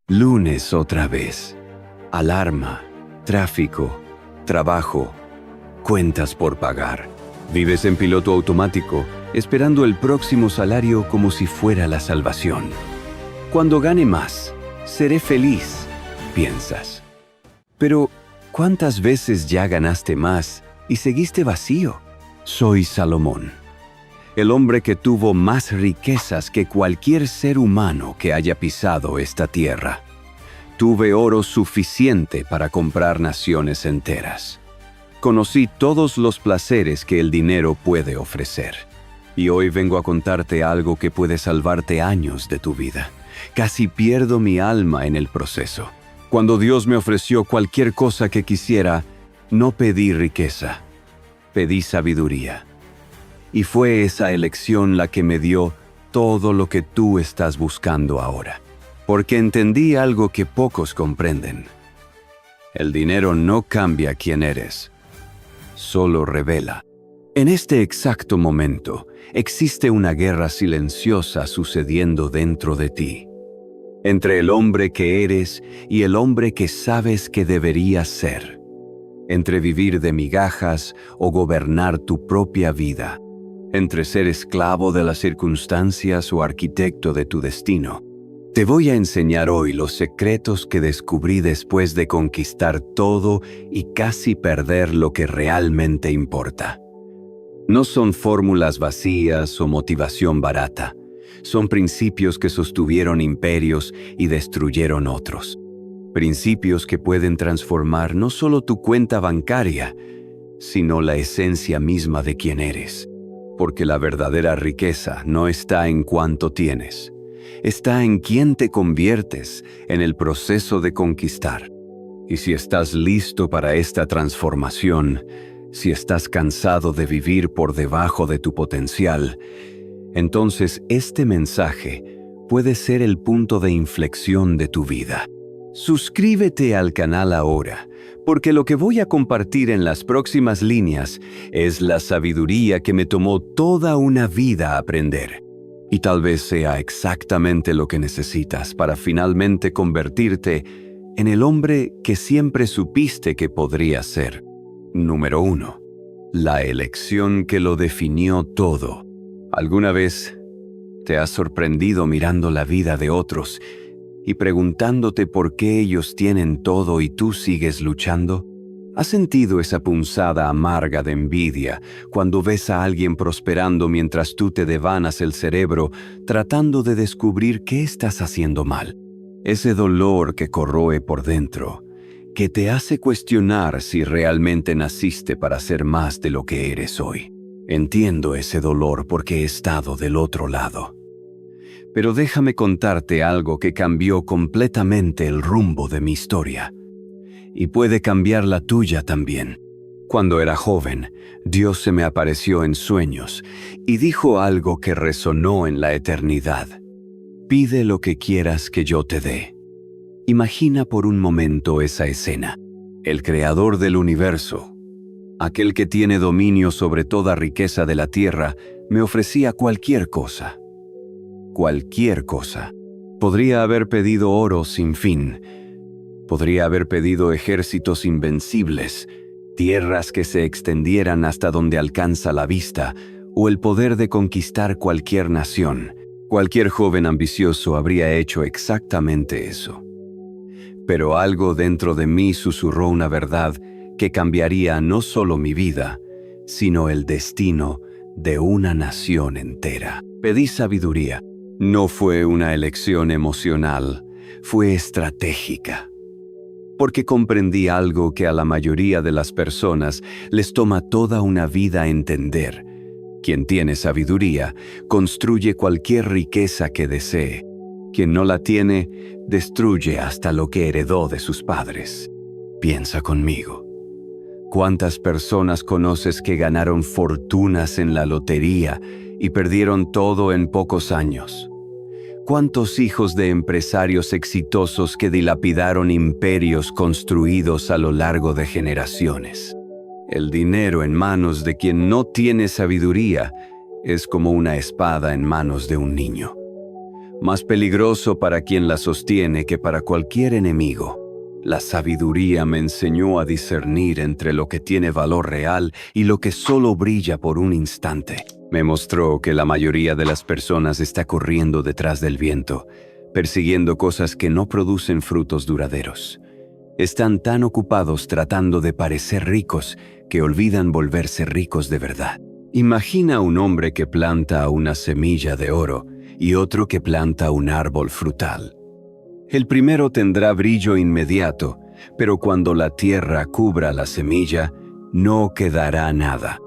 Lunes otra vez. Alarma, tráfico, trabajo, cuentas por pagar. Vives en piloto automático, esperando el próximo salario como si fuera la salvación. Cuando gane más, seré feliz, piensas. Pero, ¿cuántas veces ya ganaste más y seguiste vacío? Soy Salomón, el hombre que tuvo más riquezas que cualquier ser humano que haya pisado esta tierra. Tuve oro suficiente para comprar naciones enteras. Conocí todos los placeres que el dinero puede ofrecer. Y hoy vengo a contarte algo que puede salvarte años de tu vida. Casi pierdo mi alma en el proceso. Cuando Dios me ofreció cualquier cosa que quisiera, no pedí riqueza, pedí sabiduría. Y fue esa elección la que me dio todo lo que tú estás buscando ahora. Porque entendí algo que pocos comprenden. El dinero no cambia quién eres, solo revela. En este exacto momento, existe una guerra silenciosa sucediendo dentro de ti. Entre el hombre que eres y el hombre que sabes que deberías ser. Entre vivir de migajas o gobernar tu propia vida. Entre ser esclavo de las circunstancias o arquitecto de tu destino. Te voy a enseñar hoy los secretos que descubrí después de conquistar todo y casi perder lo que realmente importa. No son fórmulas vacías o motivación barata. Son principios que sostuvieron imperios y destruyeron otros. Principios que pueden transformar no solo tu cuenta bancaria, sino la esencia misma de quién eres. Porque la verdadera riqueza no está en cuánto tienes. Está en quién te conviertes en el proceso de conquistar. Y si estás listo para esta transformación, si estás cansado de vivir por debajo de tu potencial, entonces este mensaje puede ser el punto de inflexión de tu vida. Suscríbete al canal ahora, porque lo que voy a compartir en las próximas líneas es la sabiduría que me tomó toda una vida aprender. Y tal vez sea exactamente lo que necesitas para finalmente convertirte en el hombre que siempre supiste que podrías ser. Número 1. La elección que lo definió todo. ¿Alguna vez te has sorprendido mirando la vida de otros y preguntándote por qué ellos tienen todo y tú sigues luchando? ¿Has sentido esa punzada amarga de envidia cuando ves a alguien prosperando mientras tú te devanas el cerebro tratando de descubrir qué estás haciendo mal? Ese dolor que corroe por dentro, que te hace cuestionar si realmente naciste para ser más de lo que eres hoy. Entiendo ese dolor porque he estado del otro lado. Pero déjame contarte algo que cambió completamente el rumbo de mi historia. Y puede cambiar la tuya también. Cuando era joven, Dios se me apareció en sueños y dijo algo que resonó en la eternidad. Pide lo que quieras que yo te dé. Imagina por un momento esa escena. El creador del universo, aquel que tiene dominio sobre toda riqueza de la tierra, me ofrecía cualquier cosa. Cualquier cosa. Podría haber pedido oro sin fin. Podría haber pedido ejércitos invencibles, tierras que se extendieran hasta donde alcanza la vista, o el poder de conquistar cualquier nación. Cualquier joven ambicioso habría hecho exactamente eso. Pero algo dentro de mí susurró una verdad que cambiaría no solo mi vida, sino el destino de una nación entera. Pedí sabiduría. No fue una elección emocional, fue estratégica. Porque comprendí algo que a la mayoría de las personas les toma toda una vida entender. Quien tiene sabiduría, construye cualquier riqueza que desee. Quien no la tiene, destruye hasta lo que heredó de sus padres. Piensa conmigo. ¿Cuántas personas conoces que ganaron fortunas en la lotería y perdieron todo en pocos años? ¿Cuántos hijos de empresarios exitosos que dilapidaron imperios construidos a lo largo de generaciones? El dinero en manos de quien no tiene sabiduría es como una espada en manos de un niño. más peligroso para quien la sostiene que para cualquier enemigo. La sabiduría me enseñó a discernir entre lo que tiene valor real y lo que solo brilla por un instante. Me mostró que la mayoría de las personas está corriendo detrás del viento, persiguiendo cosas que no producen frutos duraderos. Están tan ocupados tratando de parecer ricos que olvidan volverse ricos de verdad. Imagina un hombre que planta una semilla de oro y otro que planta un árbol frutal. El primero tendrá brillo inmediato, pero cuando la tierra cubra la semilla, no quedará nada.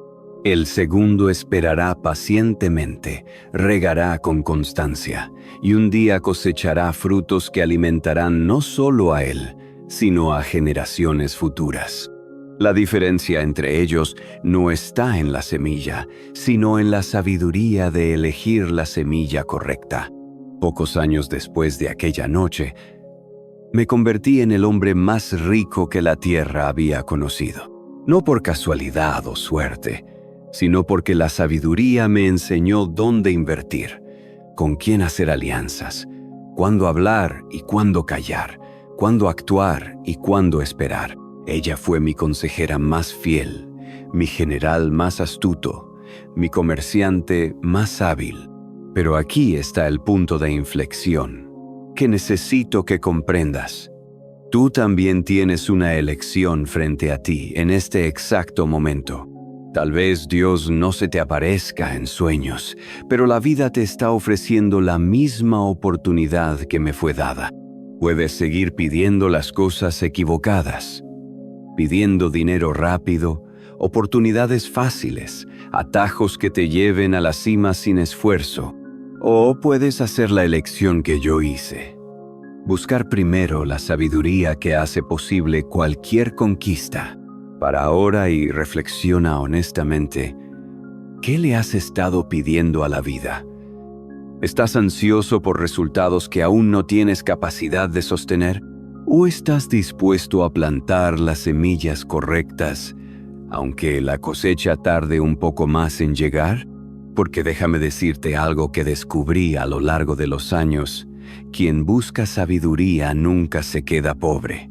El segundo esperará pacientemente, regará con constancia, y un día cosechará frutos que alimentarán no solo a él, sino a generaciones futuras. La diferencia entre ellos no está en la semilla, sino en la sabiduría de elegir la semilla correcta. Pocos años después de aquella noche, me convertí en el hombre más rico que la tierra había conocido. No por casualidad o suerte, sino porque la sabiduría me enseñó dónde invertir, con quién hacer alianzas, cuándo hablar y cuándo callar, cuándo actuar y cuándo esperar. Ella fue mi consejera más fiel, mi general más astuto, mi comerciante más hábil. Pero aquí está el punto de inflexión, que necesito que comprendas. Tú también tienes una elección frente a ti en este exacto momento. Tal vez Dios no se te aparezca en sueños, pero la vida te está ofreciendo la misma oportunidad que me fue dada. Puedes seguir pidiendo las cosas equivocadas, pidiendo dinero rápido, oportunidades fáciles, atajos que te lleven a la cima sin esfuerzo. O puedes hacer la elección que yo hice. Buscar primero la sabiduría que hace posible cualquier conquista. Para ahora y reflexiona honestamente, ¿qué le has estado pidiendo a la vida? ¿Estás ansioso por resultados que aún no tienes capacidad de sostener? ¿O estás dispuesto a plantar las semillas correctas, aunque la cosecha tarde un poco más en llegar? Porque déjame decirte algo que descubrí a lo largo de los años. Quien busca sabiduría nunca se queda pobre,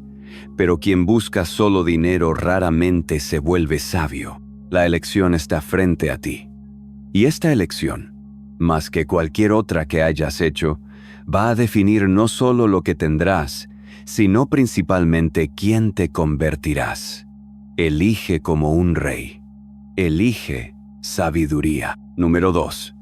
pero quien busca solo dinero raramente se vuelve sabio. La elección está frente a ti. Y esta elección, más que cualquier otra que hayas hecho, va a definir no solo lo que tendrás, sino principalmente quién te convertirás. Elige como un rey. Elige sabiduría. Número 2.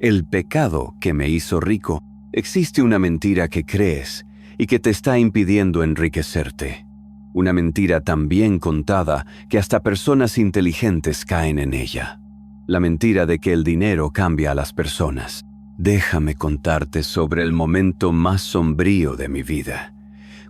El pecado que me hizo rico. Existe una mentira que crees y que te está impidiendo enriquecerte. Una mentira tan bien contada que hasta personas inteligentes caen en ella. La mentira de que el dinero cambia a las personas. Déjame contarte sobre el momento más sombrío de mi vida,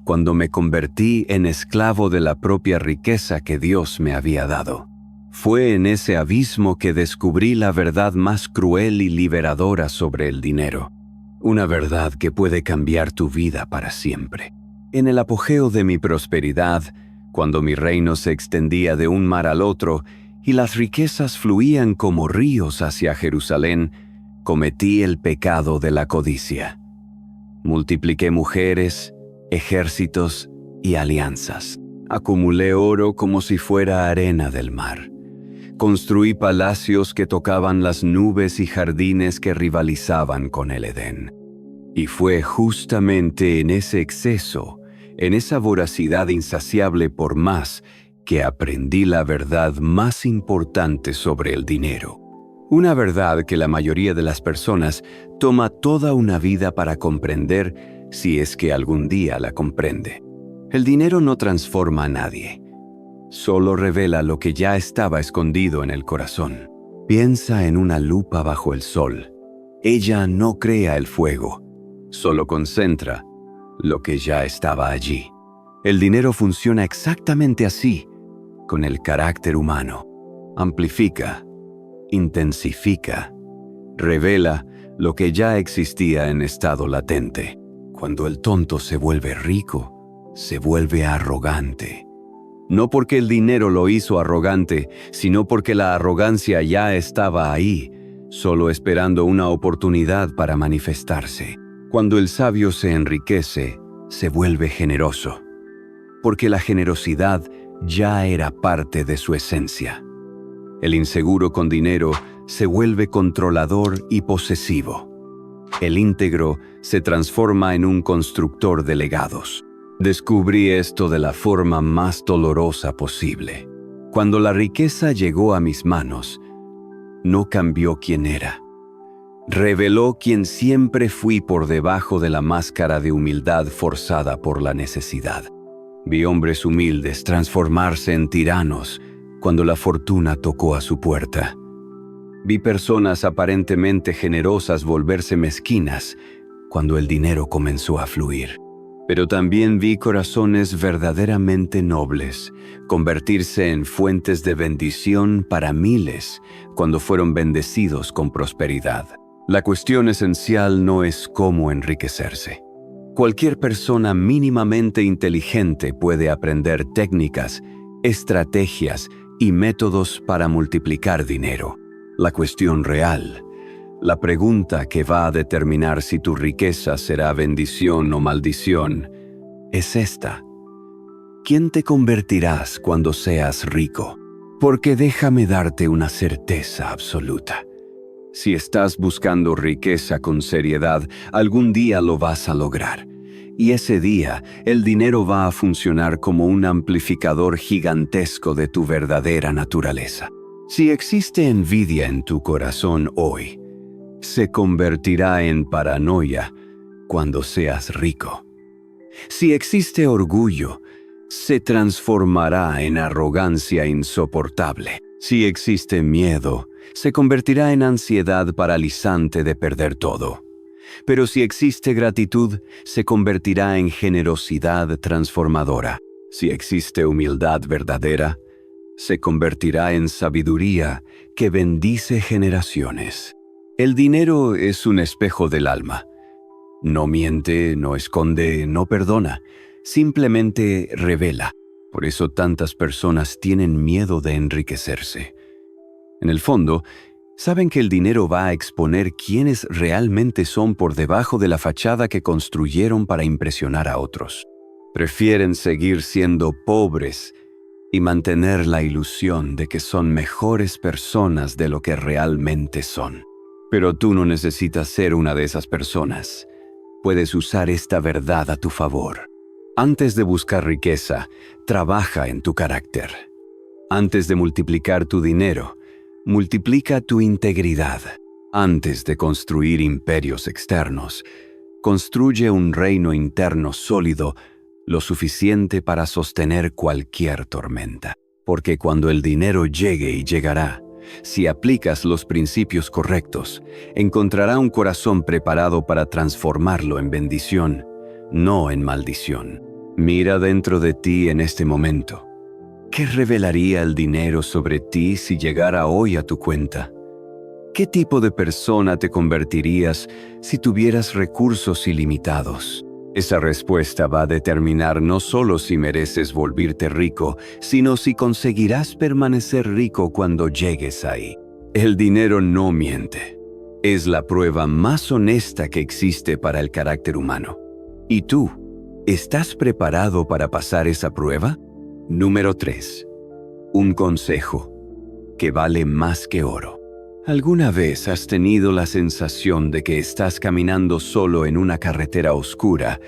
cuando me convertí en esclavo de la propia riqueza que Dios me había dado. Fue en ese abismo que descubrí la verdad más cruel y liberadora sobre el dinero. Una verdad que puede cambiar tu vida para siempre. En el apogeo de mi prosperidad, cuando mi reino se extendía de un mar al otro y las riquezas fluían como ríos hacia Jerusalén, cometí el pecado de la codicia. Multipliqué mujeres, ejércitos y alianzas. Acumulé oro como si fuera arena del mar. Construí palacios que tocaban las nubes y jardines que rivalizaban con el Edén. Y fue justamente en ese exceso, en esa voracidad insaciable por más, que aprendí la verdad más importante sobre el dinero. Una verdad que la mayoría de las personas toma toda una vida para comprender, si es que algún día la comprende. El dinero no transforma a nadie. Solo revela lo que ya estaba escondido en el corazón. Piensa en una lupa bajo el sol. Ella no crea el fuego, solo concentra lo que ya estaba allí. El dinero funciona exactamente así, con el carácter humano. Amplifica, intensifica, revela lo que ya existía en estado latente. Cuando el tonto se vuelve rico, se vuelve arrogante. No porque el dinero lo hizo arrogante, sino porque la arrogancia ya estaba ahí, solo esperando una oportunidad para manifestarse. Cuando el sabio se enriquece, se vuelve generoso, porque la generosidad ya era parte de su esencia. El inseguro con dinero se vuelve controlador y posesivo. El íntegro se transforma en un constructor de legados. Descubrí esto de la forma más dolorosa posible. Cuando la riqueza llegó a mis manos, no cambió quién era. Reveló quién siempre fui por debajo de la máscara de humildad forzada por la necesidad. Vi hombres humildes transformarse en tiranos cuando la fortuna tocó a su puerta. Vi personas aparentemente generosas volverse mezquinas cuando el dinero comenzó a fluir. Pero también vi corazones verdaderamente nobles convertirse en fuentes de bendición para miles cuando fueron bendecidos con prosperidad. La cuestión esencial no es cómo enriquecerse. Cualquier persona mínimamente inteligente puede aprender técnicas, estrategias y métodos para multiplicar dinero. La cuestión real, la pregunta que va a determinar si tu riqueza será bendición o maldición, es esta. ¿Quién te convertirás cuando seas rico? Porque déjame darte una certeza absoluta. Si estás buscando riqueza con seriedad, algún día lo vas a lograr. Y ese día, el dinero va a funcionar como un amplificador gigantesco de tu verdadera naturaleza. Si existe envidia en tu corazón hoy, se convertirá en paranoia cuando seas rico. Si existe orgullo, se transformará en arrogancia insoportable. Si existe miedo, se convertirá en ansiedad paralizante de perder todo. Pero si existe gratitud, se convertirá en generosidad transformadora. Si existe humildad verdadera, se convertirá en sabiduría que bendice generaciones. El dinero es un espejo del alma. No miente, no esconde, no perdona, simplemente revela. Por eso tantas personas tienen miedo de enriquecerse. En el fondo, saben que el dinero va a exponer quiénes realmente son por debajo de la fachada que construyeron para impresionar a otros. Prefieren seguir siendo pobres y mantener la ilusión de que son mejores personas de lo que realmente son. Pero tú no necesitas ser una de esas personas. Puedes usar esta verdad a tu favor. Antes de buscar riqueza, trabaja en tu carácter. Antes de multiplicar tu dinero, multiplica tu integridad. Antes de construir imperios externos, construye un reino interno sólido, lo suficiente para sostener cualquier tormenta. Porque cuando el dinero llegue y llegará, si aplicas los principios correctos, encontrará un corazón preparado para transformarlo en bendición, no en maldición. Mira dentro de ti en este momento. ¿Qué revelaría el dinero sobre ti si llegara hoy a tu cuenta? ¿Qué tipo de persona te convertirías si tuvieras recursos ilimitados? Esa respuesta va a determinar no solo si mereces volverte rico, sino si conseguirás permanecer rico cuando llegues ahí. El dinero no miente. Es la prueba más honesta que existe para el carácter humano. ¿Y tú? ¿Estás preparado para pasar esa prueba? Número 3. Un consejo que vale más que oro. ¿Alguna vez has tenido la sensación de que estás caminando solo en una carretera oscura,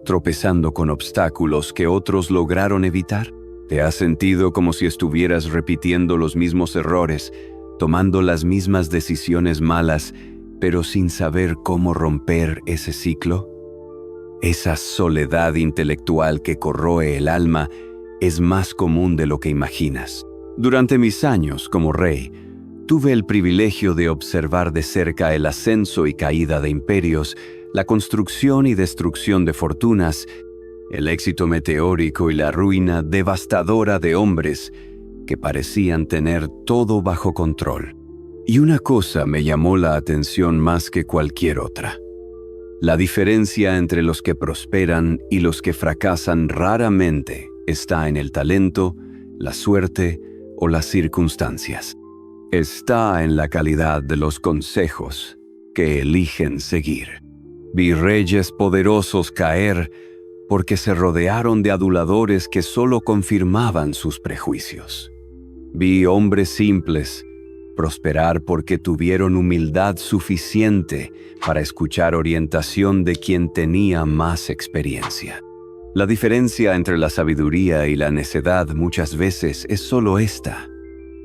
tropezando con obstáculos que otros lograron evitar? ¿Te has sentido como si estuvieras repitiendo los mismos errores, tomando las mismas decisiones malas, pero sin saber cómo romper ese ciclo? Esa soledad intelectual que corroe el alma es más común de lo que imaginas. Durante mis años como rey, tuve el privilegio de observar de cerca el ascenso y caída de imperios, la construcción y destrucción de fortunas, el éxito meteórico y la ruina devastadora de hombres que parecían tener todo bajo control. Y una cosa me llamó la atención más que cualquier otra. La diferencia entre los que prosperan y los que fracasan raramente está en el talento, la suerte o las circunstancias. Está en la calidad de los consejos que eligen seguir. Vi reyes poderosos caer porque se rodearon de aduladores que solo confirmaban sus prejuicios. Vi hombres simples prosperar porque tuvieron humildad suficiente para escuchar orientación de quien tenía más experiencia. La diferencia entre la sabiduría y la necedad muchas veces es solo esta.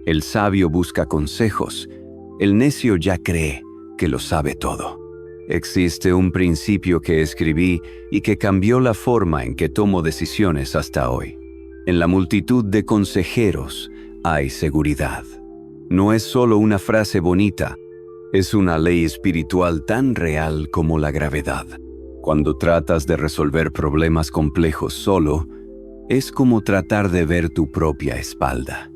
El sabio busca consejos, el necio ya cree que lo sabe todo. Existe un principio que escribí y que cambió la forma en que tomo decisiones hasta hoy. En la multitud de consejeros hay seguridad. No es solo una frase bonita, es una ley espiritual tan real como la gravedad. Cuando tratas de resolver problemas complejos solo, es como tratar de ver tu propia espalda.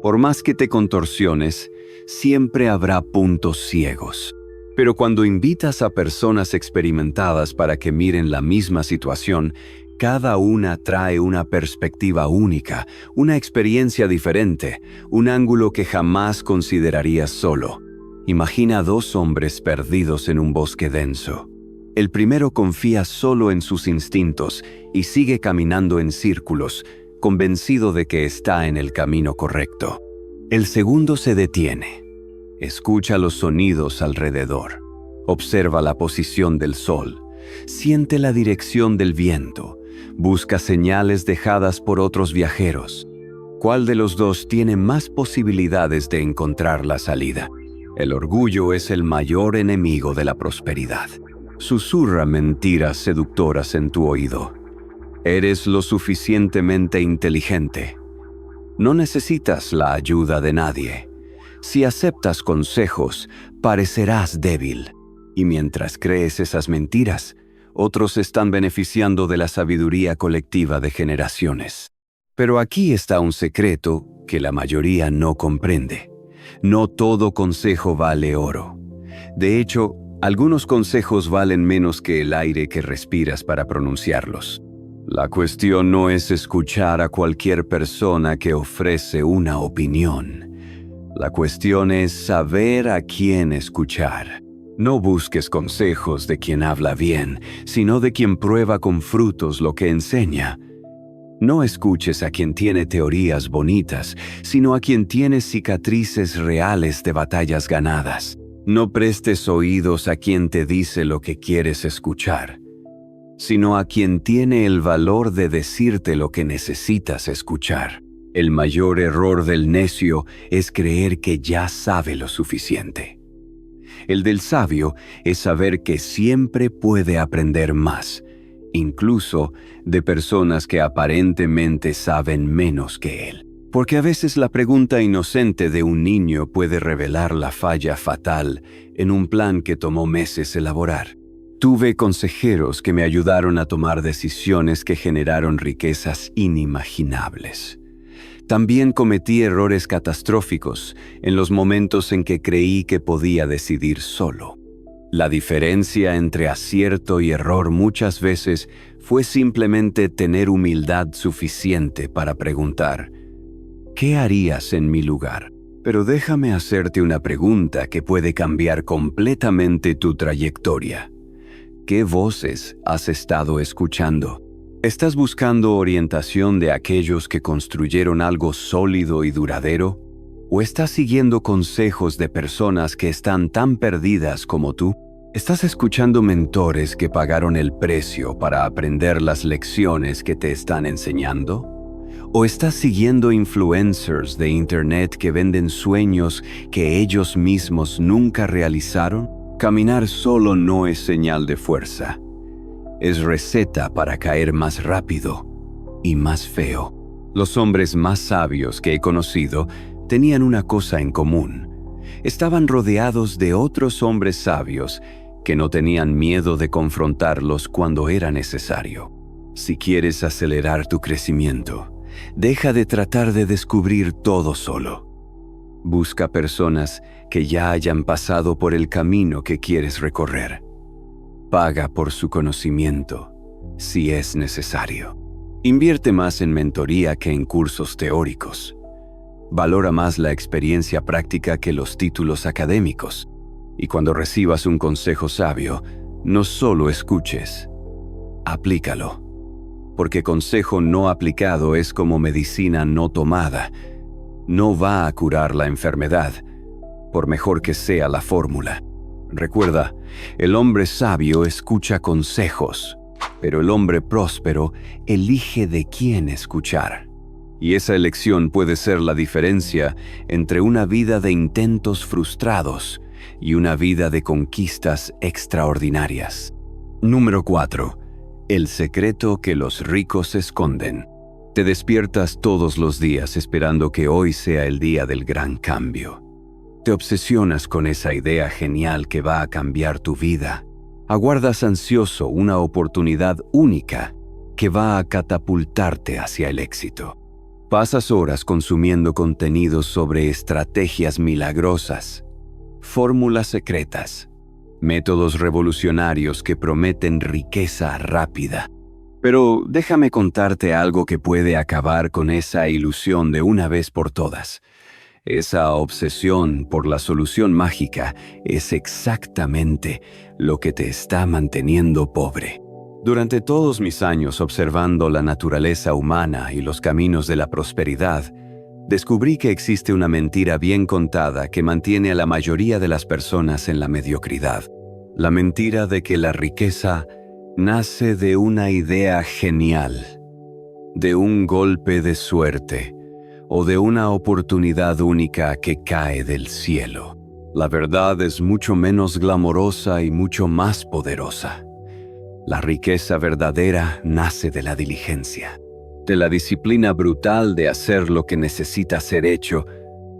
Por más que te contorsiones, siempre habrá puntos ciegos. Pero cuando invitas a personas experimentadas para que miren la misma situación, cada una trae una perspectiva única, una experiencia diferente, un ángulo que jamás considerarías solo. Imagina dos hombres perdidos en un bosque denso. El primero confía solo en sus instintos y sigue caminando en círculos, convencido de que está en el camino correcto. El segundo se detiene. Escucha los sonidos alrededor. Observa la posición del sol. Siente la dirección del viento. Busca señales dejadas por otros viajeros. ¿Cuál de los dos tiene más posibilidades de encontrar la salida? El orgullo es el mayor enemigo de la prosperidad. Susurra mentiras seductoras en tu oído. Eres lo suficientemente inteligente. No necesitas la ayuda de nadie. Si aceptas consejos, parecerás débil. Y mientras crees esas mentiras, otros están beneficiando de la sabiduría colectiva de generaciones. Pero aquí está un secreto que la mayoría no comprende. No todo consejo vale oro. De hecho, algunos consejos valen menos que el aire que respiras para pronunciarlos. La cuestión no es escuchar a cualquier persona que ofrece una opinión. La cuestión es saber a quién escuchar. No busques consejos de quien habla bien, sino de quien prueba con frutos lo que enseña. No escuches a quien tiene teorías bonitas, sino a quien tiene cicatrices reales de batallas ganadas. No prestes oídos a quien te dice lo que quieres escuchar, sino a quien tiene el valor de decirte lo que necesitas escuchar. El mayor error del necio es creer que ya sabe lo suficiente. El del sabio es saber que siempre puede aprender más, incluso de personas que aparentemente saben menos que él. Porque a veces la pregunta inocente de un niño puede revelar la falla fatal en un plan que tomó meses elaborar. Tuve consejeros que me ayudaron a tomar decisiones que generaron riquezas inimaginables. También cometí errores catastróficos en los momentos en que creí que podía decidir solo. La diferencia entre acierto y error muchas veces fue simplemente tener humildad suficiente para preguntar: ¿qué harías en mi lugar? Pero déjame hacerte una pregunta que puede cambiar completamente tu trayectoria. ¿Qué voces has estado escuchando? ¿Estás buscando orientación de aquellos que construyeron algo sólido y duradero? ¿O estás siguiendo consejos de personas que están tan perdidas como tú? ¿Estás escuchando mentores que pagaron el precio para aprender las lecciones que te están enseñando? ¿O estás siguiendo influencers de internet que venden sueños que ellos mismos nunca realizaron? Caminar solo no es señal de fuerza. Es receta para caer más rápido y más feo. Los hombres más sabios que he conocido tenían una cosa en común. Estaban rodeados de otros hombres sabios que no tenían miedo de confrontarlos cuando era necesario. Si quieres acelerar tu crecimiento, deja de tratar de descubrir todo solo. Busca personas que ya hayan pasado por el camino que quieres recorrer. Paga por su conocimiento, si es necesario. Invierte más en mentoría que en cursos teóricos. Valora más la experiencia práctica que los títulos académicos. Y cuando recibas un consejo sabio, No solo escuches, aplícalo. Porque consejo no aplicado es como medicina no tomada. No va a curar la enfermedad, por mejor que sea la fórmula. Recuerda, el hombre sabio escucha consejos, pero el hombre próspero elige de quién escuchar. Y esa elección puede ser la diferencia entre una vida de intentos frustrados y una vida de conquistas extraordinarias. Número 4. El secreto que los ricos esconden. Te despiertas todos los días esperando que hoy sea el día del gran cambio. Te obsesionas con esa idea genial que va a cambiar tu vida. Aguardas ansioso una oportunidad única que va a catapultarte hacia el éxito. Pasas horas consumiendo contenidos sobre estrategias milagrosas, fórmulas secretas, métodos revolucionarios que prometen riqueza rápida. Pero déjame contarte algo que puede acabar con esa ilusión de una vez por todas. Esa obsesión por la solución mágica es exactamente lo que te está manteniendo pobre. Durante todos mis años observando la naturaleza humana y los caminos de la prosperidad, descubrí que existe una mentira bien contada que mantiene a la mayoría de las personas en la mediocridad. La mentira de que la riqueza nace de una idea genial, de un golpe de suerte o de una oportunidad única que cae del cielo. La verdad es mucho menos glamorosa y mucho más poderosa. La riqueza verdadera nace de la diligencia, de la disciplina brutal de hacer lo que necesita ser hecho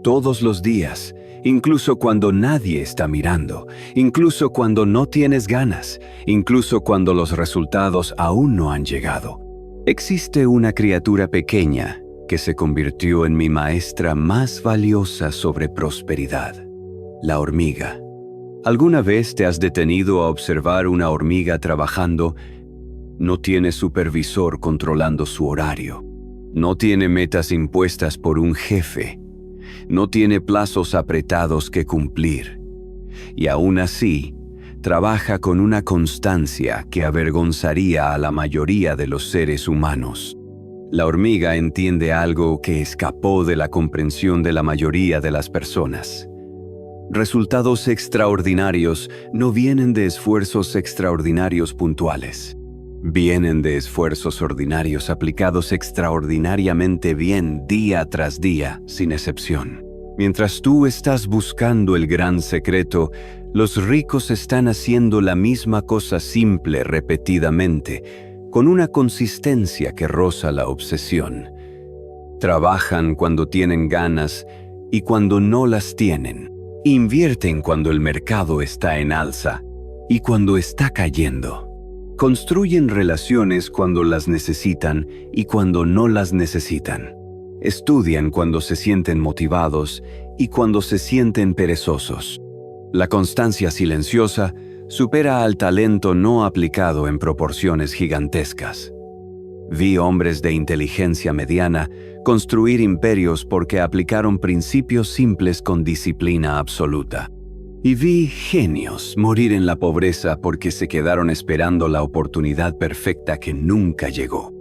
todos los días, incluso cuando nadie está mirando, incluso cuando no tienes ganas, incluso cuando los resultados aún no han llegado. Existe una criatura pequeña que se convirtió en mi maestra más valiosa sobre prosperidad: la hormiga. ¿Alguna vez te has detenido a observar una hormiga trabajando? No tiene supervisor controlando su horario. No tiene metas impuestas por un jefe. No tiene plazos apretados que cumplir. Y aún así, trabaja con una constancia que avergonzaría a la mayoría de los seres humanos. La hormiga entiende algo que escapó de la comprensión de la mayoría de las personas. Resultados extraordinarios no vienen de esfuerzos extraordinarios puntuales. Vienen de esfuerzos ordinarios aplicados extraordinariamente bien día tras día, sin excepción. Mientras tú estás buscando el gran secreto, los ricos están haciendo la misma cosa simple repetidamente, con una consistencia que roza la obsesión. Trabajan cuando tienen ganas y cuando no las tienen. Invierten cuando el mercado está en alza y cuando está cayendo. Construyen relaciones cuando las necesitan y cuando no las necesitan. Estudian cuando se sienten motivados y cuando se sienten perezosos. La constancia silenciosa supera al talento no aplicado en proporciones gigantescas. Vi hombres de inteligencia mediana construir imperios porque aplicaron principios simples con disciplina absoluta. Y vi genios morir en la pobreza porque se quedaron esperando la oportunidad perfecta que nunca llegó.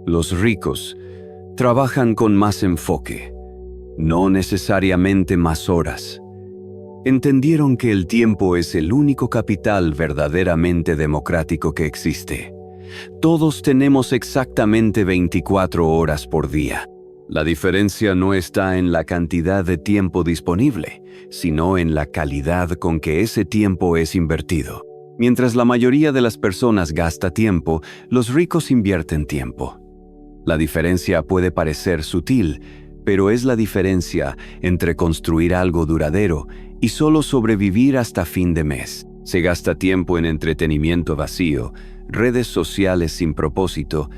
Los ricos trabajan con más enfoque, no necesariamente más horas. Entendieron que el tiempo es el único capital verdaderamente democrático que existe. Todos tenemos exactamente 24 horas por día. La diferencia no está en la cantidad de tiempo disponible, sino en la calidad con que ese tiempo es invertido. Mientras la mayoría de las personas gasta tiempo, los ricos invierten tiempo. La diferencia puede parecer sutil, pero es la diferencia entre construir algo duradero y solo sobrevivir hasta fin de mes. Se gasta tiempo en entretenimiento vacío, redes sociales sin propósito,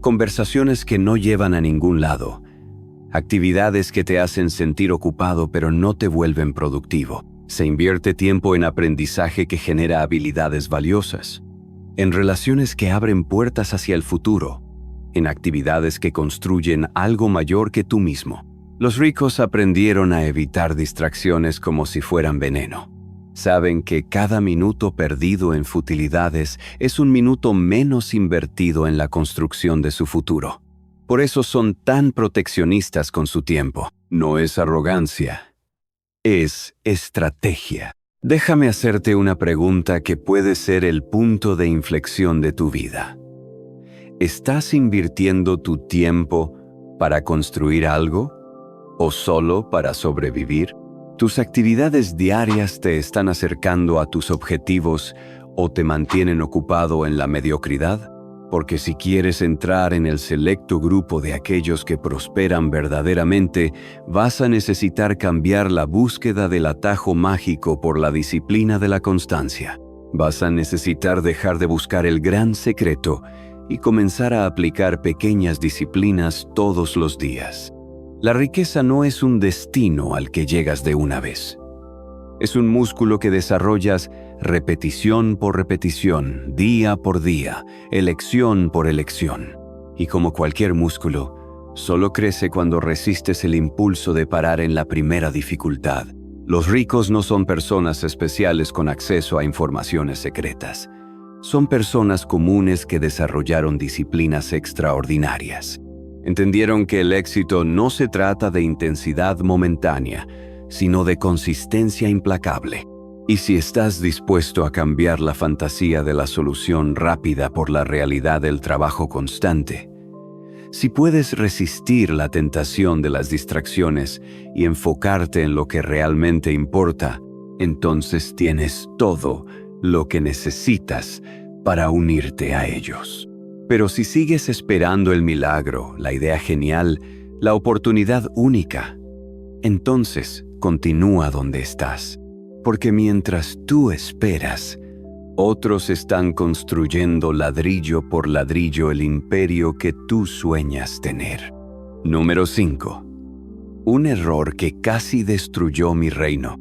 conversaciones que no llevan a ningún lado, actividades que te hacen sentir ocupado pero no te vuelven productivo. Se invierte tiempo en aprendizaje que genera habilidades valiosas, en relaciones que abren puertas hacia el futuro, en actividades que construyen algo mayor que tú mismo. Los ricos aprendieron a evitar distracciones como si fueran veneno. Saben que cada minuto perdido en futilidades es un minuto menos invertido en la construcción de su futuro. Por eso son tan proteccionistas con su tiempo. No es arrogancia, es estrategia. Déjame hacerte una pregunta que puede ser el punto de inflexión de tu vida. ¿Estás invirtiendo tu tiempo para construir algo o solo para sobrevivir? ¿Tus actividades diarias te están acercando a tus objetivos o te mantienen ocupado en la mediocridad? Porque si quieres entrar en el selecto grupo de aquellos que prosperan verdaderamente, vas a necesitar cambiar la búsqueda del atajo mágico por la disciplina de la constancia. Vas a necesitar dejar de buscar el gran secreto y comenzar a aplicar pequeñas disciplinas todos los días. La riqueza no es un destino al que llegas de una vez. Es un músculo que desarrollas repetición por repetición, día por día, elección por elección. Y como cualquier músculo, solo crece cuando resistes el impulso de parar en la primera dificultad. Los ricos no son personas especiales con acceso a informaciones secretas. Son personas comunes que desarrollaron disciplinas extraordinarias. Entendieron que el éxito no se trata de intensidad momentánea, sino de consistencia implacable. Y si estás dispuesto a cambiar la fantasía de la solución rápida por la realidad del trabajo constante, si puedes resistir la tentación de las distracciones y enfocarte en lo que realmente importa, entonces tienes todo lo que necesitas para unirte a ellos. Pero si sigues esperando el milagro, la idea genial, la oportunidad única, entonces continúa donde estás. Porque mientras tú esperas, otros están construyendo ladrillo por ladrillo el imperio que tú sueñas tener. Número 5. Un error que casi destruyó mi reino.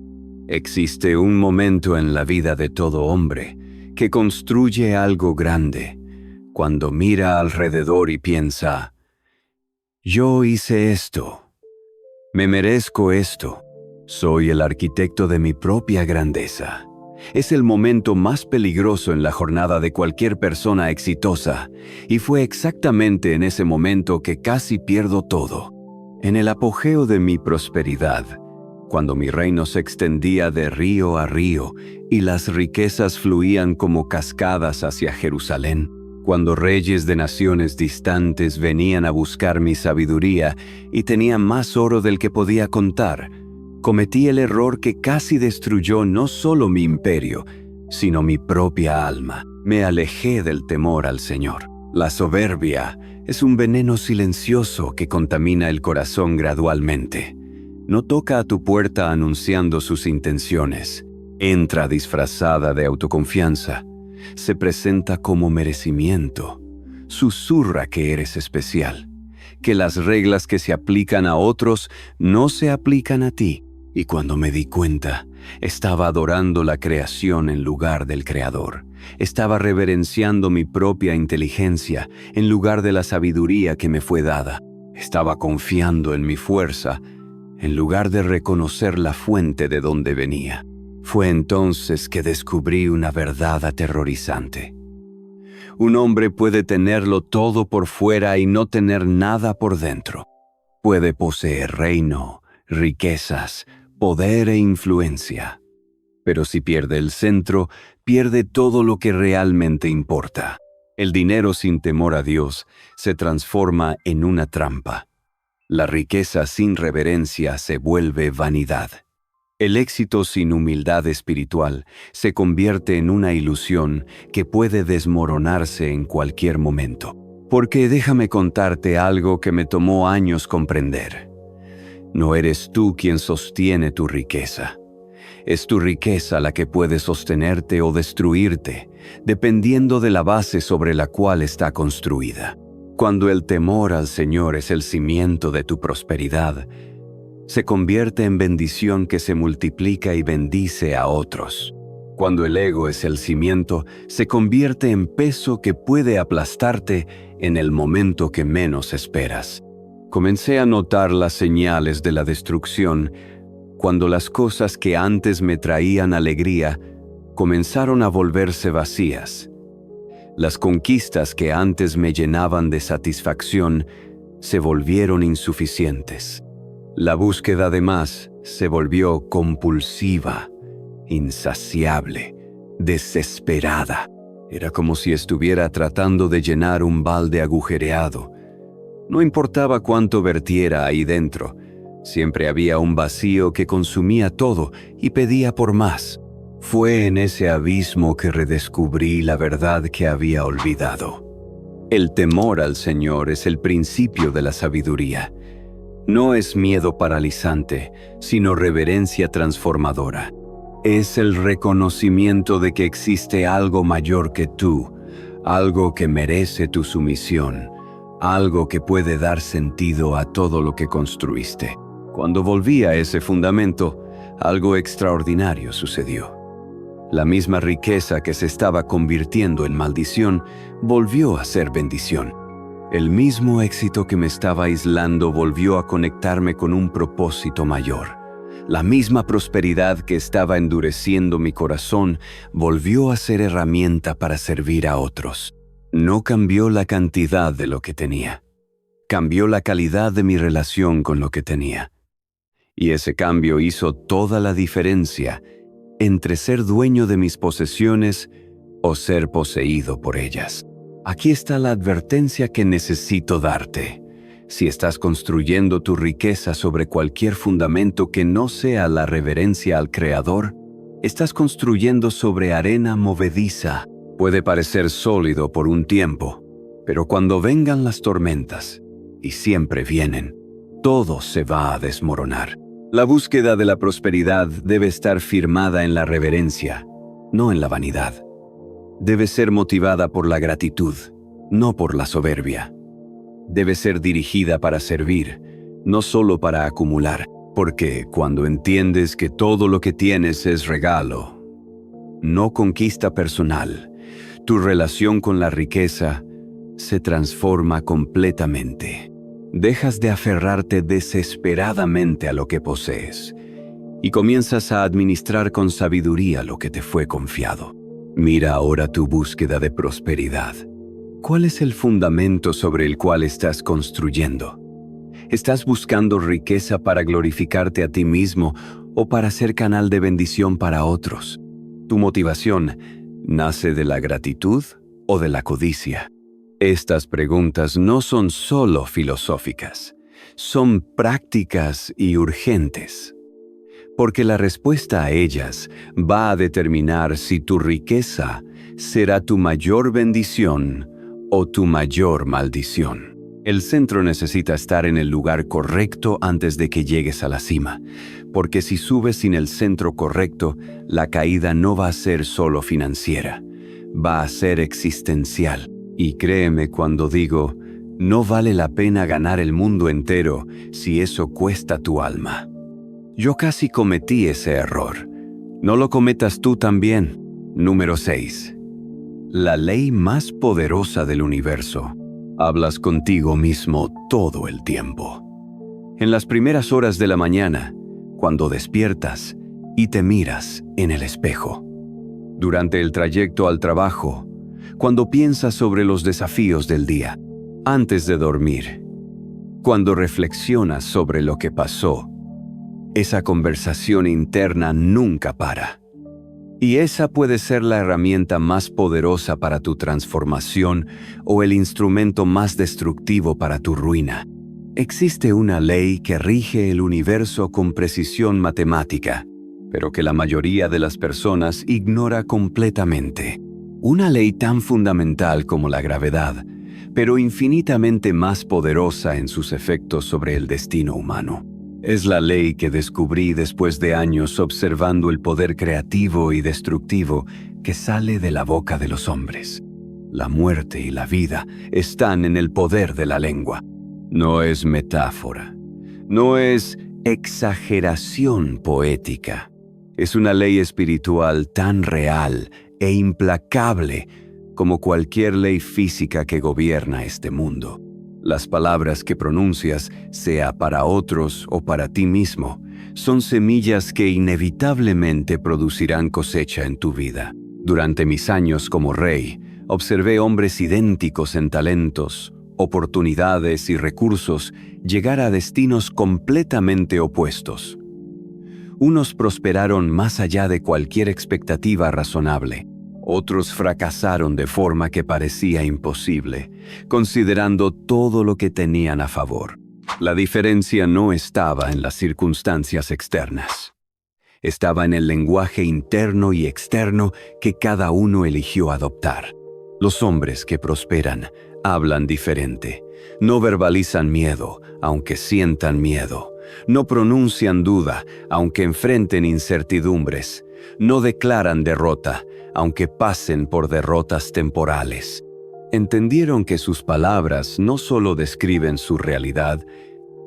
Existe un momento en la vida de todo hombre que construye algo grande, cuando mira alrededor y piensa: yo hice esto, me merezco esto, soy el arquitecto de mi propia grandeza. Es el momento más peligroso en la jornada de cualquier persona exitosa, y fue exactamente en ese momento que casi pierdo todo. En el apogeo de mi prosperidad, cuando mi reino se extendía de río a río y las riquezas fluían como cascadas hacia Jerusalén, cuando reyes de naciones distantes venían a buscar mi sabiduría y tenía más oro del que podía contar, cometí el error que casi destruyó no solo mi imperio, sino mi propia alma. Me alejé del temor al Señor. La soberbia es un veneno silencioso que contamina el corazón gradualmente. No toca a tu puerta anunciando sus intenciones. Entra disfrazada de autoconfianza. Se presenta como merecimiento. Susurra que eres especial, que las reglas que se aplican a otros no se aplican a ti. Y cuando me di cuenta, estaba adorando la creación en lugar del Creador. Estaba reverenciando mi propia inteligencia en lugar de la sabiduría que me fue dada. Estaba confiando en mi fuerza en lugar de reconocer la fuente de donde venía. Fue entonces que descubrí una verdad aterrorizante. Un hombre puede tenerlo todo por fuera y no tener nada por dentro. Puede poseer reino, riquezas, poder e influencia. Pero si pierde el centro, pierde todo lo que realmente importa. El dinero sin temor a Dios se transforma en una trampa. La riqueza sin reverencia se vuelve vanidad. El éxito sin humildad espiritual se convierte en una ilusión que puede desmoronarse en cualquier momento. Porque déjame contarte algo que me tomó años comprender. No eres tú quien sostiene tu riqueza. Es tu riqueza la que puede sostenerte o destruirte, dependiendo de la base sobre la cual está construida. Cuando el temor al Señor es el cimiento de tu prosperidad, se convierte en bendición que se multiplica y bendice a otros. Cuando el ego es el cimiento, se convierte en peso que puede aplastarte en el momento que menos esperas. Comencé a notar las señales de la destrucción cuando las cosas que antes me traían alegría comenzaron a volverse vacías. Las conquistas que antes me llenaban de satisfacción se volvieron insuficientes. La búsqueda de más se volvió compulsiva, insaciable, desesperada. Era como si estuviera tratando de llenar un balde agujereado. No importaba cuánto vertiera ahí dentro, siempre había un vacío que consumía todo y pedía por más. Fue en ese abismo que redescubrí la verdad que había olvidado. El temor al Señor es el principio de la sabiduría. No es miedo paralizante, sino reverencia transformadora. Es el reconocimiento de que existe algo mayor que tú, algo que merece tu sumisión, algo que puede dar sentido a todo lo que construiste. Cuando volví a ese fundamento, algo extraordinario sucedió. La misma riqueza que se estaba convirtiendo en maldición volvió a ser bendición. El mismo éxito que me estaba aislando volvió a conectarme con un propósito mayor. La misma prosperidad que estaba endureciendo mi corazón volvió a ser herramienta para servir a otros. No cambió la cantidad de lo que tenía. Cambió la calidad de mi relación con lo que tenía. Y ese cambio hizo toda la diferencia entre ser dueño de mis posesiones o ser poseído por ellas. Aquí está la advertencia que necesito darte. Si estás construyendo tu riqueza sobre cualquier fundamento que no sea la reverencia al Creador, estás construyendo sobre arena movediza. Puede parecer sólido por un tiempo, pero cuando vengan las tormentas, y siempre vienen, todo se va a desmoronar. La búsqueda de la prosperidad debe estar firmada en la reverencia, no en la vanidad. Debe ser motivada por la gratitud, no por la soberbia. Debe ser dirigida para servir, no solo para acumular, porque cuando entiendes que todo lo que tienes es regalo, no conquista personal, tu relación con la riqueza se transforma completamente. Dejas de aferrarte desesperadamente a lo que posees y comienzas a administrar con sabiduría lo que te fue confiado. Mira ahora tu búsqueda de prosperidad. ¿Cuál es el fundamento sobre el cual estás construyendo? ¿Estás buscando riqueza para glorificarte a ti mismo o para ser canal de bendición para otros? ¿Tu motivación nace de la gratitud o de la codicia? Estas preguntas no son solo filosóficas, son prácticas y urgentes, porque la respuesta a ellas va a determinar si tu riqueza será tu mayor bendición o tu mayor maldición. El centro necesita estar en el lugar correcto antes de que llegues a la cima, porque si subes sin el centro correcto, la caída no va a ser solo financiera, va a ser existencial. Y créeme cuando digo, no vale la pena ganar el mundo entero si eso cuesta tu alma. Yo casi cometí ese error. No lo cometas tú también. Número 6. La ley más poderosa del universo. Hablas contigo mismo todo el tiempo. En las primeras horas de la mañana, cuando despiertas y te miras en el espejo. Durante el trayecto al trabajo, cuando piensas sobre los desafíos del día. Antes de dormir, cuando reflexionas sobre lo que pasó. Esa conversación interna nunca para. Y esa puede ser la herramienta más poderosa para tu transformación o el instrumento más destructivo para tu ruina. Existe una ley que rige el universo con precisión matemática, pero que la mayoría de las personas ignora completamente. Una ley tan fundamental como la gravedad, pero infinitamente más poderosa en sus efectos sobre el destino humano. Es la ley que descubrí después de años observando el poder creativo y destructivo que sale de la boca de los hombres. La muerte y la vida están en el poder de la lengua. No es metáfora, no es exageración poética. Es una ley espiritual tan real e implacable como cualquier ley física que gobierna este mundo. Las palabras que pronuncias, sea para otros o para ti mismo, son semillas que inevitablemente producirán cosecha en tu vida. Durante mis años como rey, observé hombres idénticos en talentos, oportunidades y recursos llegar a destinos completamente opuestos. Unos prosperaron más allá de cualquier expectativa razonable. Otros fracasaron de forma que parecía imposible, considerando todo lo que tenían a favor. La diferencia no estaba en las circunstancias externas. Estaba en el lenguaje interno y externo que cada uno eligió adoptar. Los hombres que prosperan hablan diferente. No verbalizan miedo, aunque sientan miedo. No pronuncian duda, aunque enfrenten incertidumbres. No declaran derrota, aunque pasen por derrotas temporales. Entendieron que sus palabras no solo describen su realidad,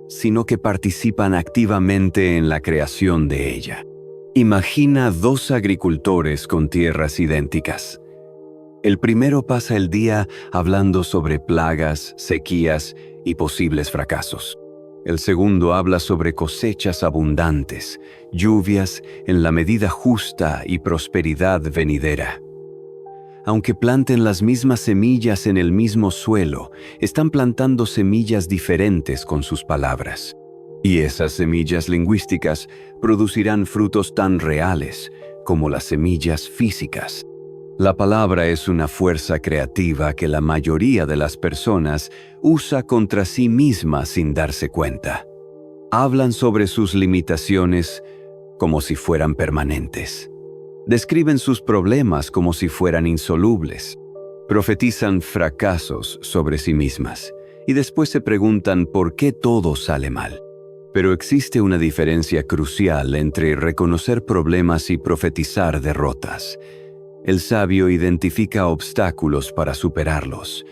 sino que participan activamente en la creación de ella. Imagina dos agricultores con tierras idénticas. El primero pasa el día hablando sobre plagas, sequías y posibles fracasos. El segundo habla sobre cosechas abundantes, lluvias en la medida justa y prosperidad venidera. Aunque planten las mismas semillas en el mismo suelo, están plantando semillas diferentes con sus palabras. Y esas semillas lingüísticas producirán frutos tan reales como las semillas físicas. La palabra es una fuerza creativa que la mayoría de las personas usa contra sí misma sin darse cuenta. Hablan sobre sus limitaciones como si fueran permanentes. Describen sus problemas como si fueran insolubles. Profetizan fracasos sobre sí mismas y después se preguntan por qué todo sale mal. Pero existe una diferencia crucial entre reconocer problemas y profetizar derrotas. El sabio identifica obstáculos para superarlos.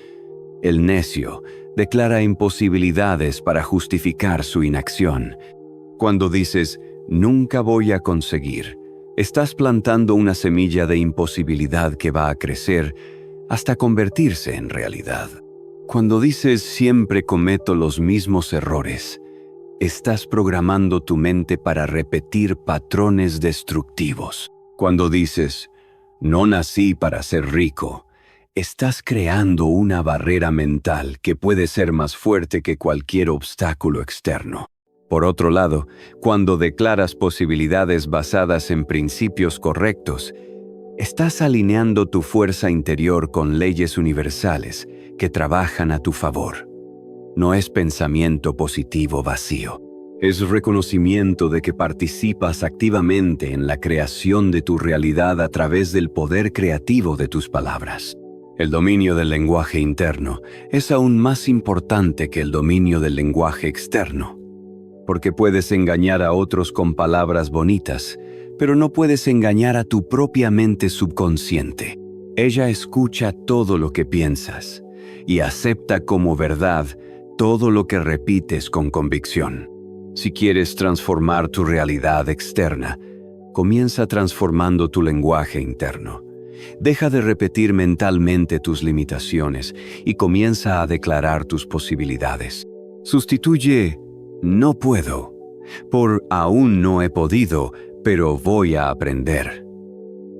El necio declara imposibilidades para justificar su inacción. Cuando dices, nunca voy a conseguir, estás plantando una semilla de imposibilidad que va a crecer hasta convertirse en realidad. Cuando dices, siempre cometo los mismos errores, estás programando tu mente para repetir patrones destructivos. Cuando dices, no nací para ser rico, estás creando una barrera mental que puede ser más fuerte que cualquier obstáculo externo. Por otro lado, cuando declaras posibilidades basadas en principios correctos, estás alineando tu fuerza interior con leyes universales que trabajan a tu favor. No es pensamiento positivo vacío. Es reconocimiento de que participas activamente en la creación de tu realidad a través del poder creativo de tus palabras. El dominio del lenguaje interno es aún más importante que el dominio del lenguaje externo, porque puedes engañar a otros con palabras bonitas, pero no puedes engañar a tu propia mente subconsciente. Ella escucha todo lo que piensas y acepta como verdad todo lo que repites con convicción. Si quieres transformar tu realidad externa, comienza transformando tu lenguaje interno. Deja de repetir mentalmente tus limitaciones y comienza a declarar tus posibilidades. Sustituye "no puedo" por "aún no he podido, pero voy a aprender".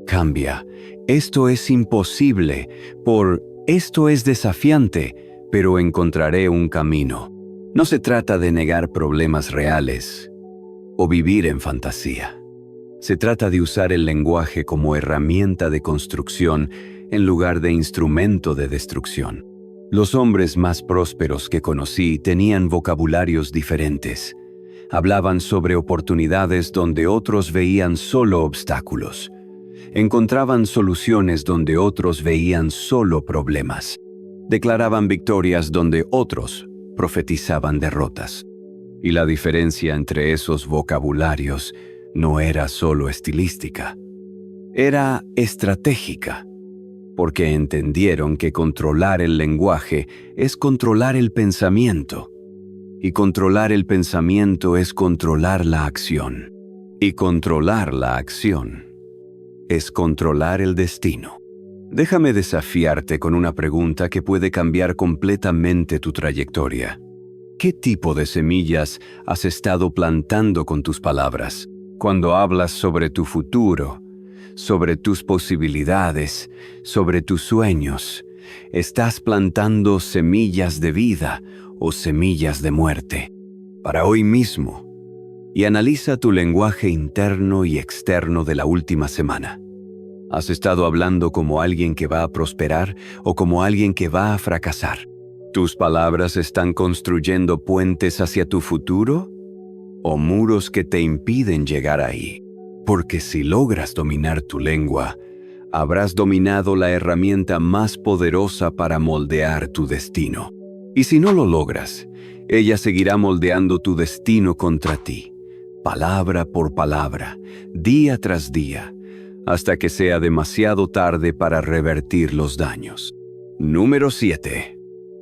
Cambia "esto es imposible" por "esto es desafiante, pero encontraré un camino". No se trata de negar problemas reales o vivir en fantasía. Se trata de usar el lenguaje como herramienta de construcción en lugar de instrumento de destrucción. Los hombres más prósperos que conocí tenían vocabularios diferentes. Hablaban sobre oportunidades donde otros veían solo obstáculos. Encontraban soluciones donde otros veían solo problemas. Declaraban victorias donde otros profetizaban derrotas. Y la diferencia entre esos vocabularios no era solo estilística, era estratégica, porque entendieron que controlar el lenguaje es controlar el pensamiento, y controlar el pensamiento es controlar la acción, y controlar la acción es controlar el destino. Déjame desafiarte con una pregunta que puede cambiar completamente tu trayectoria. ¿Qué tipo de semillas has estado plantando con tus palabras? Cuando hablas sobre tu futuro, sobre tus posibilidades, sobre tus sueños, ¿estás plantando semillas de vida o semillas de muerte? Para hoy mismo, y analiza tu lenguaje interno y externo de la última semana. ¿Has estado hablando como alguien que va a prosperar o como alguien que va a fracasar? ¿Tus palabras están construyendo puentes hacia tu futuro o muros que te impiden llegar ahí? Porque si logras dominar tu lengua, habrás dominado la herramienta más poderosa para moldear tu destino. Y si no lo logras, ella seguirá moldeando tu destino contra ti, palabra por palabra, día tras día, hasta que sea demasiado tarde para revertir los daños. Número 7.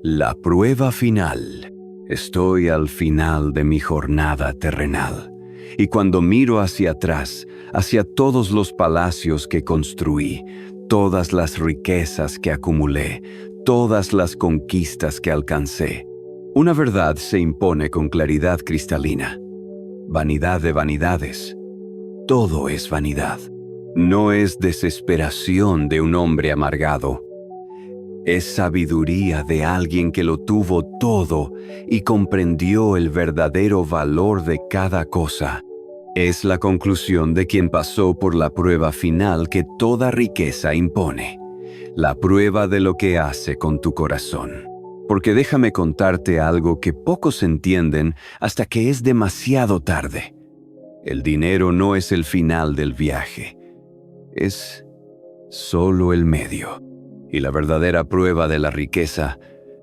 La prueba final. Estoy al final de mi jornada terrenal, y cuando miro hacia atrás, hacia todos los palacios que construí, todas las riquezas que acumulé, todas las conquistas que alcancé, una verdad se impone con claridad cristalina. Vanidad de vanidades. Todo es vanidad. No es desesperación de un hombre amargado. Es sabiduría de alguien que lo tuvo todo y comprendió el verdadero valor de cada cosa. Es la conclusión de quien pasó por la prueba final que toda riqueza impone. La prueba de lo que hace con tu corazón. Porque déjame contarte algo que pocos entienden hasta que es demasiado tarde. El dinero no es el final del viaje. Es solo el medio. Y la verdadera prueba de la riqueza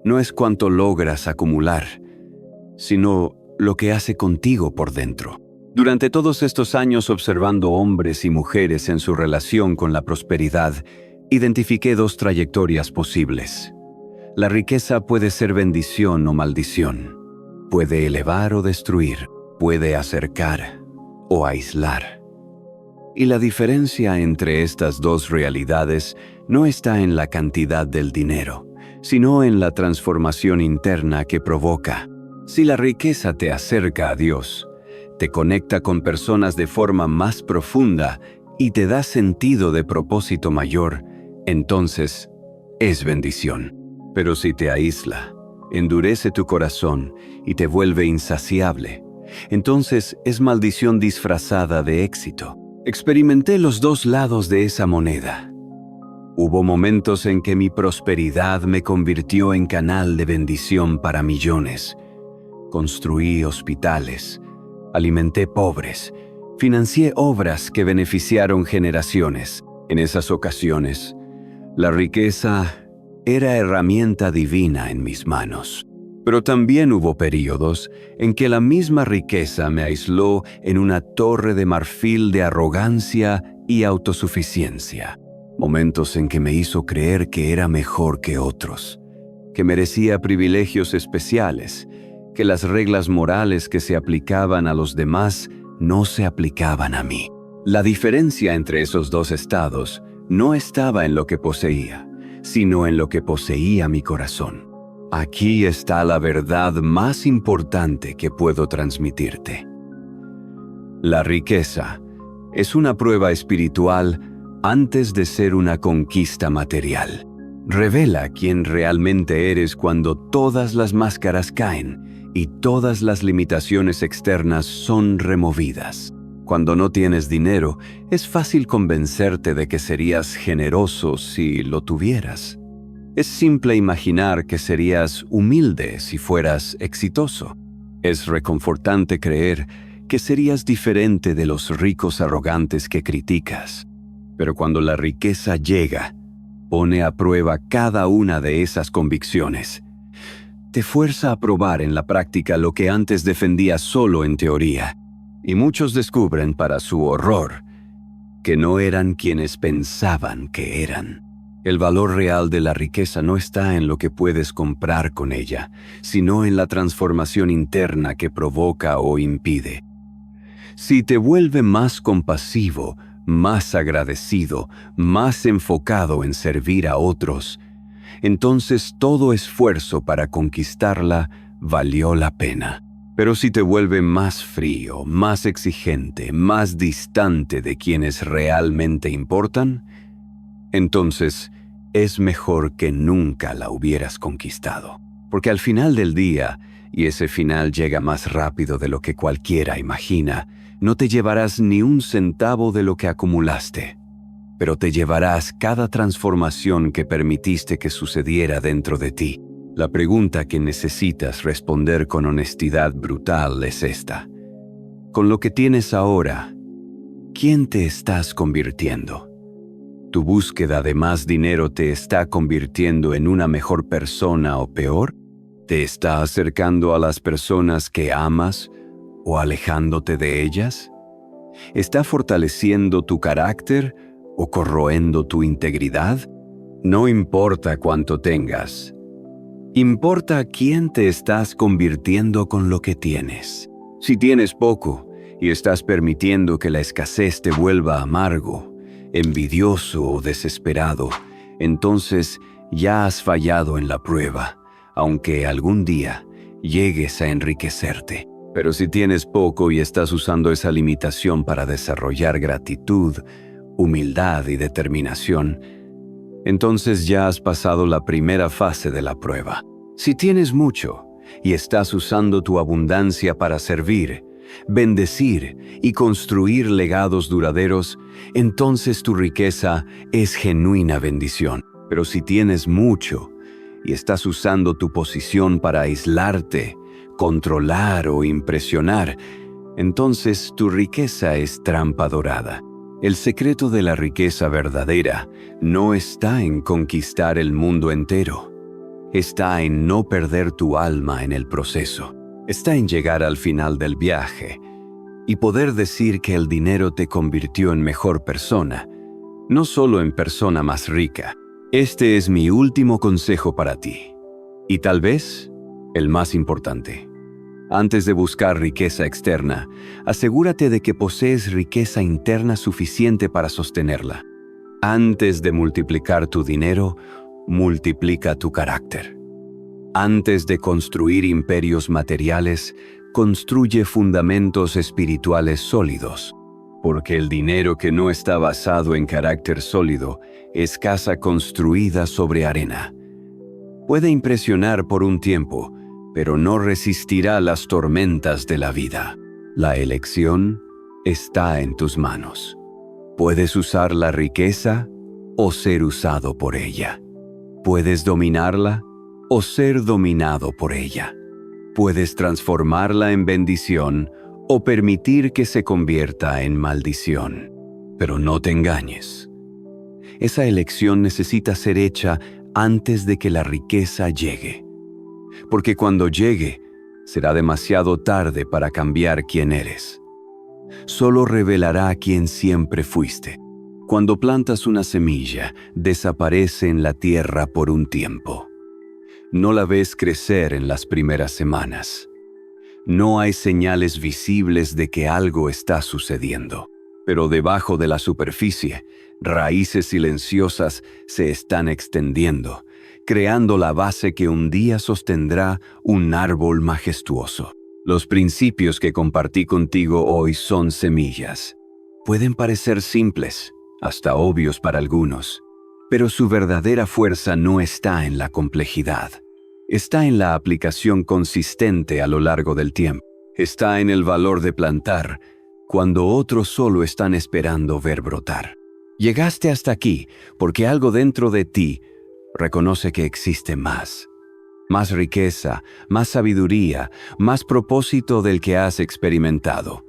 no es cuánto logras acumular, sino lo que hace contigo por dentro. Durante todos estos años observando hombres y mujeres en su relación con la prosperidad, identifiqué dos trayectorias posibles. La riqueza puede ser bendición o maldición. Puede elevar o destruir. Puede acercar o aislar. Y la diferencia entre estas dos realidades no está en la cantidad del dinero, sino en la transformación interna que provoca. Si la riqueza te acerca a Dios, te conecta con personas de forma más profunda y te da sentido de propósito mayor, entonces es bendición. Pero si te aísla, endurece tu corazón y te vuelve insaciable, entonces es maldición disfrazada de éxito. Experimenté los dos lados de esa moneda. Hubo momentos en que mi prosperidad me convirtió en canal de bendición para millones. Construí hospitales, alimenté pobres, financié obras que beneficiaron generaciones. En esas ocasiones, la riqueza era herramienta divina en mis manos. Pero también hubo períodos en que la misma riqueza me aisló en una torre de marfil de arrogancia y autosuficiencia. Momentos en que me hizo creer que era mejor que otros, que merecía privilegios especiales, que las reglas morales que se aplicaban a los demás no se aplicaban a mí. La diferencia entre esos dos estados no estaba en lo que poseía, sino en lo que poseía mi corazón. Aquí está la verdad más importante que puedo transmitirte. La riqueza es una prueba espiritual antes de ser una conquista material. Revela quién realmente eres cuando todas las máscaras caen y todas las limitaciones externas son removidas. Cuando no tienes dinero, es fácil convencerte de que serías generoso si lo tuvieras. Es simple imaginar que serías humilde si fueras exitoso. Es reconfortante creer que serías diferente de los ricos arrogantes que criticas. Pero cuando la riqueza llega, pone a prueba cada una de esas convicciones. Te fuerza a probar en la práctica lo que antes defendías solo en teoría. Y muchos descubren, para su horror, que no eran quienes pensaban que eran. El valor real de la riqueza no está en lo que puedes comprar con ella, sino en la transformación interna que provoca o impide. Si te vuelve más compasivo, más agradecido, más enfocado en servir a otros, entonces todo esfuerzo para conquistarla valió la pena. Pero si te vuelve más frío, más exigente, más distante de quienes realmente importan, entonces es mejor que nunca la hubieras conquistado. Porque al final del día, y ese final llega más rápido de lo que cualquiera imagina, no te llevarás ni un centavo de lo que acumulaste, pero te llevarás cada transformación que permitiste que sucediera dentro de ti. La pregunta que necesitas responder con honestidad brutal es esta. Con lo que tienes ahora, ¿quién te estás convirtiendo? ¿Tu búsqueda de más dinero te está convirtiendo en una mejor persona o peor? ¿Te está acercando a las personas que amas o alejándote de ellas? ¿Está fortaleciendo tu carácter o corroendo tu integridad? No importa cuánto tengas. Importa quién te estás convirtiendo con lo que tienes. Si tienes poco y estás permitiendo que la escasez te vuelva amargo, envidioso o desesperado, entonces ya has fallado en la prueba, aunque algún día llegues a enriquecerte. Pero si tienes poco y estás usando esa limitación para desarrollar gratitud, humildad y determinación, entonces ya has pasado la primera fase de la prueba. Si tienes mucho y estás usando tu abundancia para servir, bendecir y construir legados duraderos, entonces tu riqueza es genuina bendición. Pero si tienes mucho y estás usando tu posición para aislarte, controlar o impresionar, entonces tu riqueza es trampa dorada. El secreto de la riqueza verdadera no está en conquistar el mundo entero. Está en no perder tu alma en el proceso. Está en llegar al final del viaje y poder decir que el dinero te convirtió en mejor persona, no solo en persona más rica. Este es mi último consejo para ti, y tal vez el más importante. Antes de buscar riqueza externa, asegúrate de que posees riqueza interna suficiente para sostenerla. Antes de multiplicar tu dinero, multiplica tu carácter. Antes de construir imperios materiales, construye fundamentos espirituales sólidos. Porque el dinero que no está basado en carácter sólido es casa construida sobre arena. Puede impresionar por un tiempo, pero no resistirá las tormentas de la vida. La elección está en tus manos. Puedes usar la riqueza o ser usado por ella. Puedes dominarla o ser dominado por ella. Puedes transformarla en bendición o permitir que se convierta en maldición. Pero no te engañes. Esa elección necesita ser hecha antes de que la riqueza llegue. Porque cuando llegue, será demasiado tarde para cambiar quién eres. Solo revelará quién siempre fuiste. Cuando plantas una semilla, desaparece en la tierra por un tiempo. No la ves crecer en las primeras semanas. No hay señales visibles de que algo está sucediendo. Pero debajo de la superficie, raíces silenciosas se están extendiendo, creando la base que un día sostendrá un árbol majestuoso. Los principios que compartí contigo hoy son semillas. Pueden parecer simples, hasta obvios para algunos, pero su verdadera fuerza no está en la complejidad. Está en la aplicación consistente a lo largo del tiempo. Está en el valor de plantar cuando otros solo están esperando ver brotar. Llegaste hasta aquí porque algo dentro de ti reconoce que existe más. Más riqueza, más sabiduría, más propósito del que has experimentado.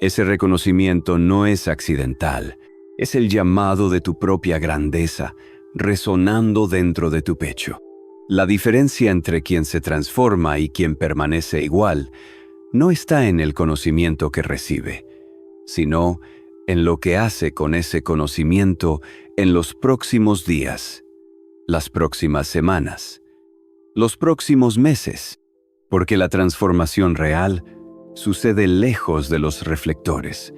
Ese reconocimiento no es accidental. Es el llamado de tu propia grandeza, resonando dentro de tu pecho. La diferencia entre quien se transforma y quien permanece igual no está en el conocimiento que recibe, sino en lo que hace con ese conocimiento en los próximos días, las próximas semanas, los próximos meses, porque la transformación real sucede lejos de los reflectores,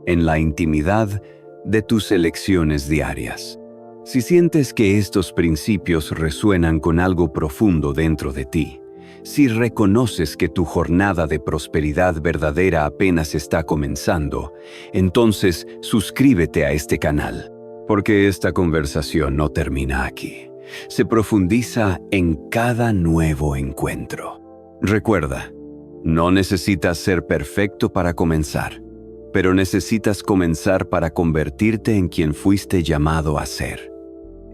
en la intimidad de tus elecciones diarias. Si sientes que estos principios resuenan con algo profundo dentro de ti, si reconoces que tu jornada de prosperidad verdadera apenas está comenzando, entonces suscríbete a este canal, porque esta conversación no termina aquí. Se profundiza en cada nuevo encuentro. Recuerda, no necesitas ser perfecto para comenzar, pero necesitas comenzar para convertirte en quien fuiste llamado a ser.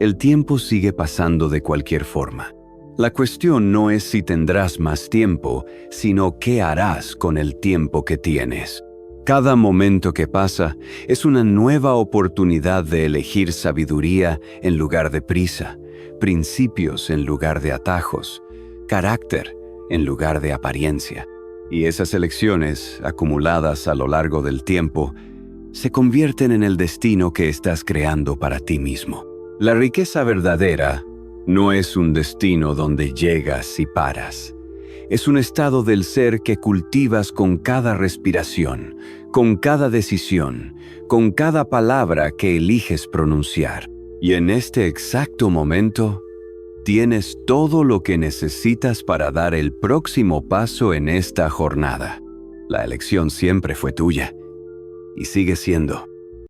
El tiempo sigue pasando de cualquier forma. La cuestión no es si tendrás más tiempo, sino qué harás con el tiempo que tienes. Cada momento que pasa es una nueva oportunidad de elegir sabiduría en lugar de prisa, principios en lugar de atajos, carácter en lugar de apariencia. Y esas elecciones, acumuladas a lo largo del tiempo, se convierten en el destino que estás creando para ti mismo. La riqueza verdadera no es un destino donde llegas y paras. Es un estado del ser que cultivas con cada respiración, con cada decisión, con cada palabra que eliges pronunciar. Y en este exacto momento, tienes todo lo que necesitas para dar el próximo paso en esta jornada. La elección siempre fue tuya y sigue siendo.